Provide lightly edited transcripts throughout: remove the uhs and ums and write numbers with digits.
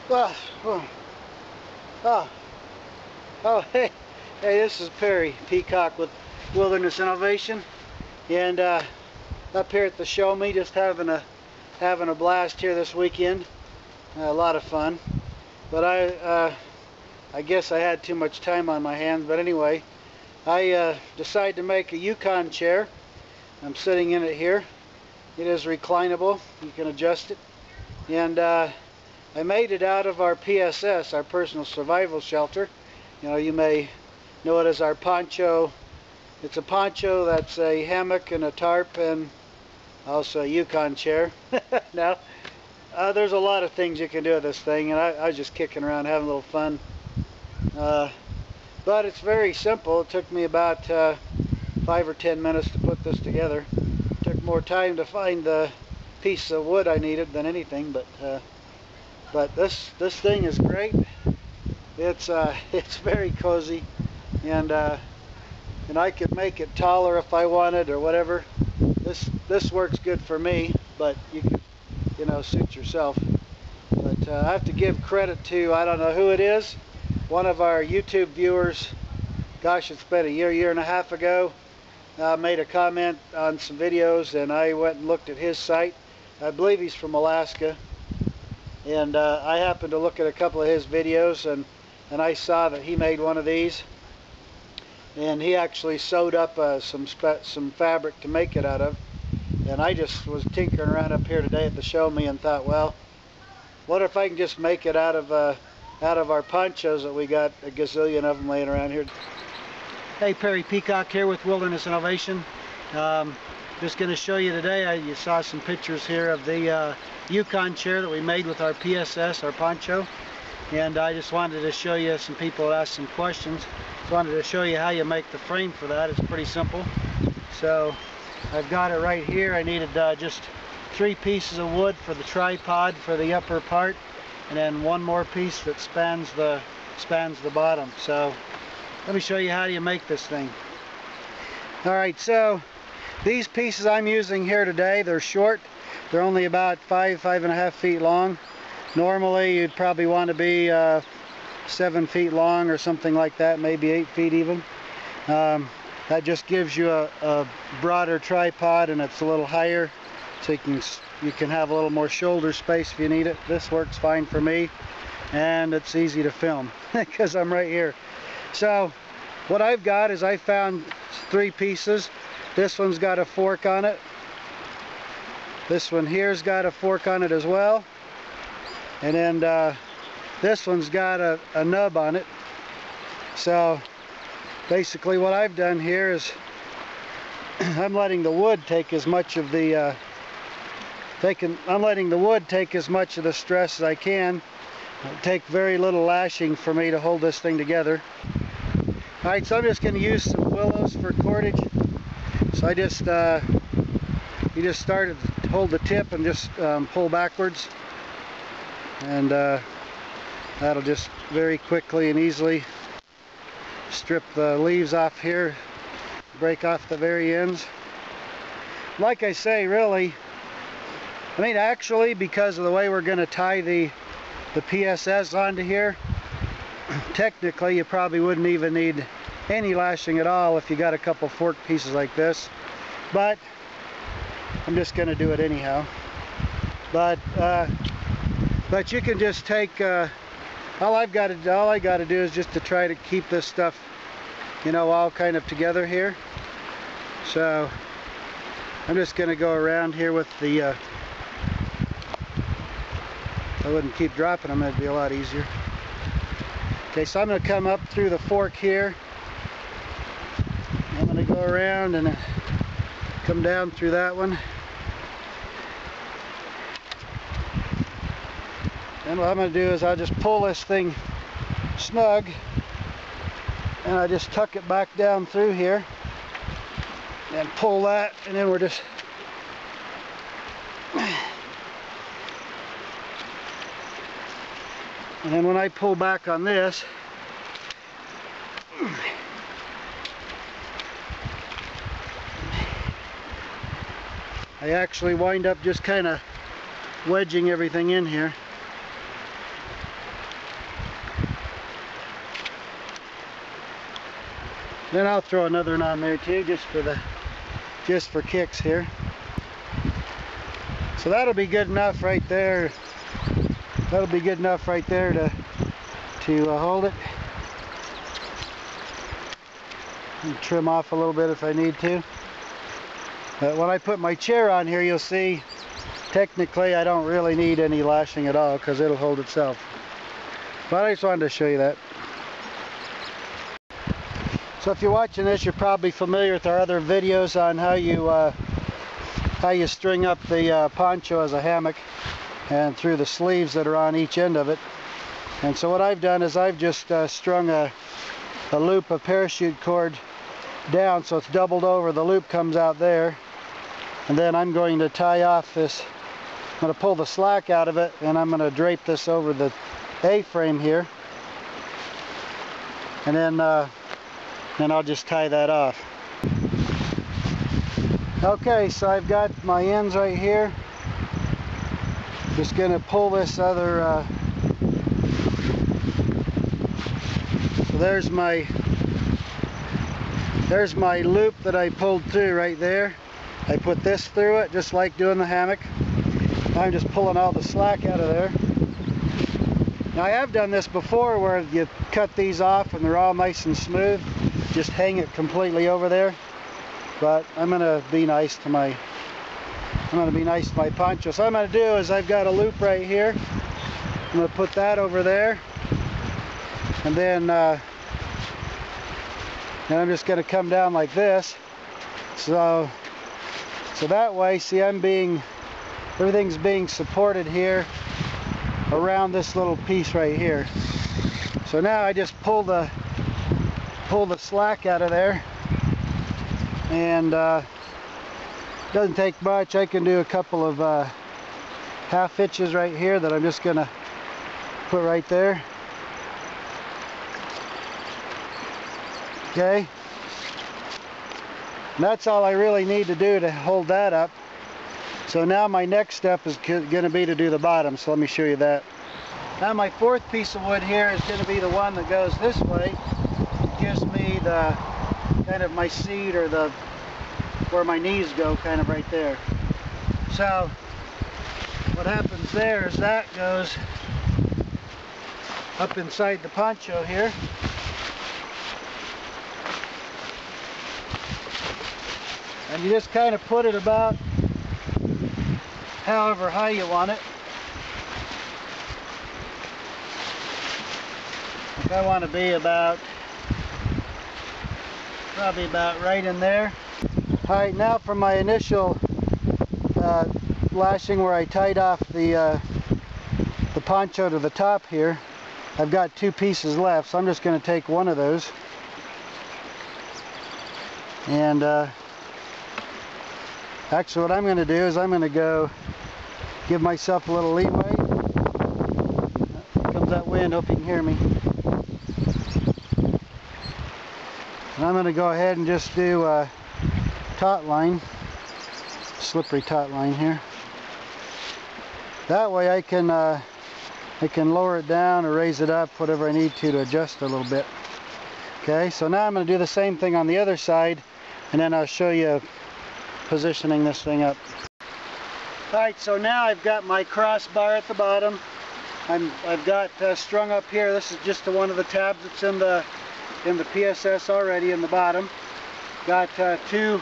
Oh, oh, oh, oh, hey, this is Perry Peacock with Wilderness Innovation, and up here at the Show Me, just having a blast here this weekend. A lot of fun, but I guess I had too much time on my hands. But anyway, I decided to make a Yukon chair. I'm sitting in it here. It is reclinable. You can adjust it, and I made it out of our PSS, our personal survival shelter. You know, you may know it as our Poncho. It's a poncho that's a hammock and a tarp and also a Yukon chair. Now, there's a lot of things you can do with this thing, and I was just kicking around having a little fun. But it's very simple. It took me about 5 or 10 minutes to put this together. It took more time to find the piece of wood I needed than anything, but this thing is great. It's very cozy, and I could make it taller if I wanted or whatever. This works good for me, but you could, suit yourself. But I have to give credit to, I don't know who it is, one of our YouTube viewers. Gosh, it's been a year and a half ago. Made a comment on some videos, and I went and looked at his site. I believe he's from Alaska. And I happened to look at a couple of his videos, and I saw that he made one of these, and he actually sewed up some fabric to make it out of. And I just was tinkering around up here today at the Show Me and thought, well, what if I can just make it out of our ponchos that we got a gazillion of them laying around here. Hey, Perry Peacock here with Wilderness Innovation. Just going to show you today, you saw some pictures here of the Yukon chair that we made with our PSS, our poncho, and I just wanted to show you, some people asked some questions. Just wanted to show you how you make the frame for that. It's pretty simple. So I've got it right here. I needed just 3 pieces of wood for the tripod for the upper part, and then one more piece that spans the bottom. So let me show you how you make this thing. Alright, so these pieces I'm using here today, they're short. They're only about 5.5 feet long. Normally you'd probably want to be 7 feet long or something like that, maybe 8 feet even. That just gives you a broader tripod, and it's a little higher, so you can have a little more shoulder space if you need it. This works fine for me, and it's easy to film because I'm right here. So what I've got is I found 3 pieces. This one's got a fork on it. This one here's got a fork on it as well. And then this one's got a nub on it. So basically what I've done here is I'm letting the wood take as much of the stress as I can. It'll take very little lashing for me to hold this thing together. Alright, so I'm just going to use some willows for cordage. So I just you just start to hold the tip and just pull backwards, and that'll just very quickly and easily strip the leaves off here, break off the very ends. Like I say, really, I mean actually, because of the way we're going to tie the PSS onto here, technically you probably wouldn't even need any lashing at all if you got a couple fork pieces like this, but I'm just going to do it anyhow. But you can just take all I got to do is just to try to keep this stuff, all kind of together here. So I'm just going to go around here with the I wouldn't keep dropping them, it'd be a lot easier. Okay, so I'm going to come up through the fork here. I'm going to go around and come down through that one. And what I'm going to do is I'll just pull this thing snug, and I just tuck it back down through here and pull that, and then we're just and then when I pull back on this, I actually wind up just kind of wedging everything in here. Then I'll throw another one on there too, just for kicks here. So that'll be good enough right there. That'll be good enough right there to hold it. And trim off a little bit if I need to. But when I put my chair on here, you'll see technically I don't really need any lashing at all because it'll hold itself. But I just wanted to show you that. So if you're watching this, you're probably familiar with our other videos on how you string up the poncho as a hammock and through the sleeves that are on each end of it. And so what I've done is I've just strung a loop of parachute cord down so it's doubled over. The loop comes out there, and then I'm going to tie off this. I'm going to pull the slack out of it, and I'm going to drape this over the A-frame here, and then I'll just tie that off. Okay, so I've got my ends right here. Just going to pull this other so there's my loop that I pulled through right there. I put this through it just like doing the hammock. I'm just pulling all the slack out of there. Now I have done this before where you cut these off and they're all nice and smooth. Just hang it completely over there. But I'm going to be nice to my poncho. So what I'm going to do is I've got a loop right here. I'm going to put that over there. And then I'm just going to come down like this. So that way, see, everything's being supported here around this little piece right here. So now I just pull the slack out of there, and doesn't take much. I can do a couple of half hitches right here that I'm just going to put right there. Okay, and that's all I really need to do to hold that up. So now my next step is going to be to do the bottom, so let me show you that. Now my fourth piece of wood here is going to be the one that goes this way. It gives me the kind of my seat, or where my knees go, kind of right there. So what happens there is that goes up inside the poncho here. And you just kind of put it about however high you want it. I want to be probably about right in there. Alright, now for my initial lashing where I tied off the poncho to the top here, I've got two pieces left, so I'm just going to take one of those and actually what I'm going to do is I'm going to go give myself a little leeway. Here comes that wind, hope you can hear me. And I'm going to go ahead and just do a taut line, slippery taut line here. That way I can lower it down or raise it up, whatever I need to adjust a little bit. Okay, so now I'm going to do the same thing on the other side, and then I'll show you positioning this thing up. Alright, so now I've got my crossbar at the bottom. I've got strung up here. This is just one of the tabs that's in the PSS already in the bottom. Got two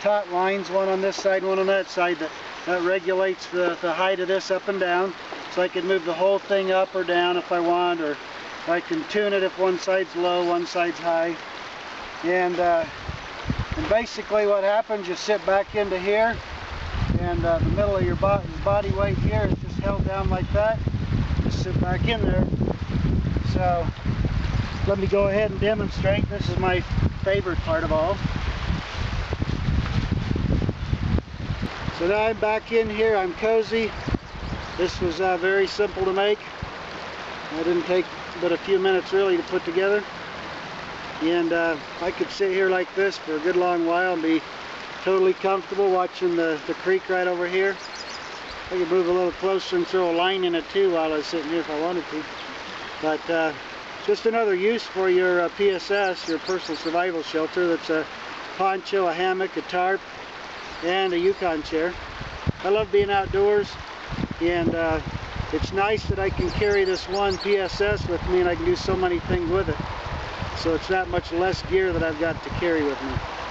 taut lines, one on this side, one on that side, that regulates the height of this up and down. So I can move the whole thing up or down if I want, or I can tune it if one side's low, one side's high. And basically what happens, you sit back into here, and the middle of your body weight here is just held down like that. Just sit back in there. So let me go ahead and demonstrate. This is my favorite part of all. So now I'm back in here, I'm cozy. This was very simple to make. It didn't take but a few minutes really to put together. And I could sit here like this for a good long while and be totally comfortable watching the creek right over here. I could move a little closer and throw a line in it too while I was sitting here if I wanted to. But just another use for your PSS, your personal survival shelter. That's a poncho, a hammock, a tarp, and a Yukon chair. I love being outdoors, and it's nice that I can carry this one PSS with me and I can do so many things with it. So it's that much less gear that I've got to carry with me.